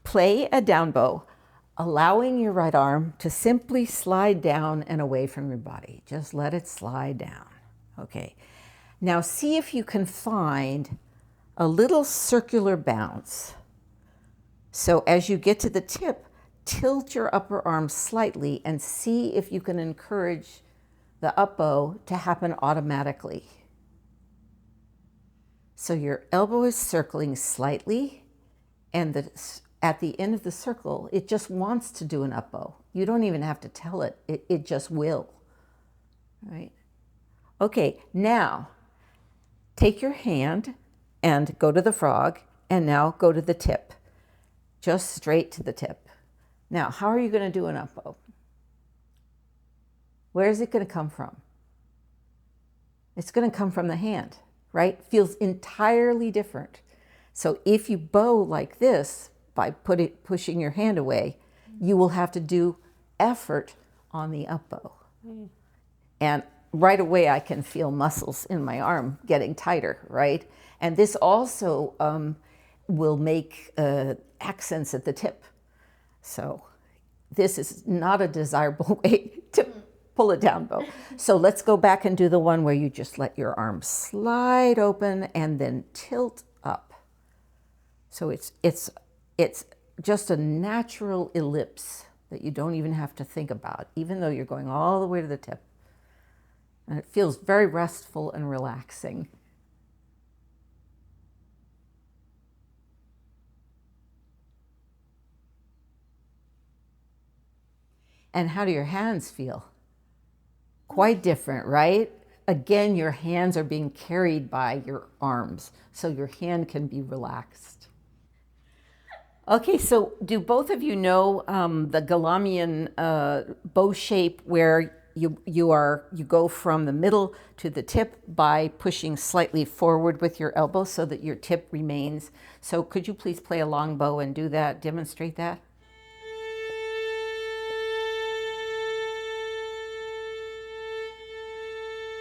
play a down bow, allowing your right arm to simply slide down and away from your body. Just let it slide down. Okay. Now see if you can find a little circular bounce. So as you get to the tip, tilt your upper arm slightly and see if you can encourage the up bow to happen automatically. So your elbow is circling slightly, and at the end of the circle, it just wants to do an up bow. You don't even have to tell it, it just will. Right? Okay, now take your hand and go to the frog, and now go to the tip. Just straight to the tip. Now, how are you going to do an up bow? Where is it going to come from? It's going to come from the hand, right? Feels entirely different. So if you bow like this, by pushing your hand away, you will have to do effort on the up bow. And right away I can feel muscles in my arm getting tighter, right? And this also will make accents at the tip. So this is not a desirable way to pull a down bow. So let's go back and do the one where you just let your arm slide open and then tilt up. So it's just a natural ellipse that you don't even have to think about, even though you're going all the way to the tip. And it feels very restful and relaxing. And how do your hands feel? Quite different, right? Again, your hands are being carried by your arms, so your hand can be relaxed. Okay, so do both of you know the Galamian bow shape where you go from the middle to the tip by pushing slightly forward with your elbow so that your tip remains? So could you please play a long bow and do that, demonstrate that?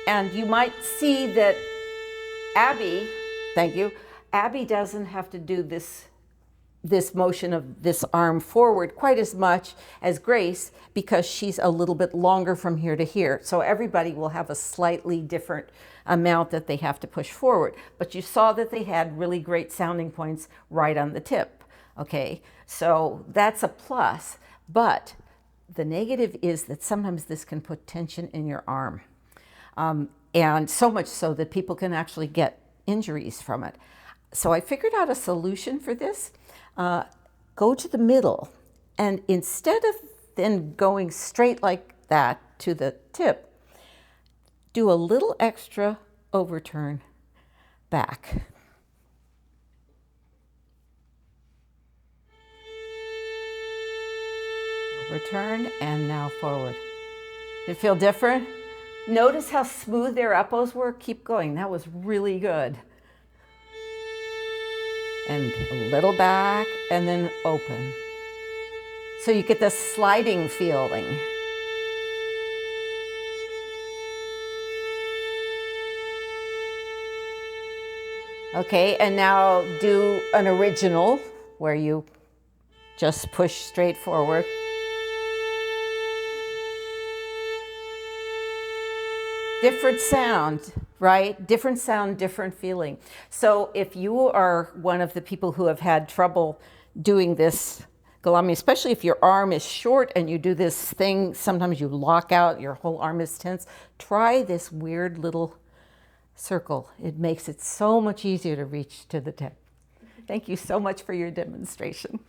And you might see that Abby, thank you, Abby doesn't have to do this motion of this arm forward quite as much as Grace because she's a little bit longer from here to here. So everybody will have a slightly different amount that they have to push forward. But you saw that they had really great sounding points right on the tip. Okay, so that's a plus. But the negative is that sometimes this can put tension in your arm. And so much so that people can actually get injuries from it. So I figured out a solution for this. Go to the middle, and instead of then going straight like that to the tip, do a little extra overturn back. Overturn, and now forward. Did it feel different? Notice how smooth their up bows were? Keep going, that was really good. And a little back, and then open. So you get this sliding feeling. Okay, and now do an original where you just push straight forward. Different sound, right? Different sound, different feeling. So if you are one of the people who have had trouble doing this Galami, especially if your arm is short and you do this thing, sometimes you lock out, your whole arm is tense, try this weird little circle. It makes it so much easier to reach to the tip. Thank you so much for your demonstration.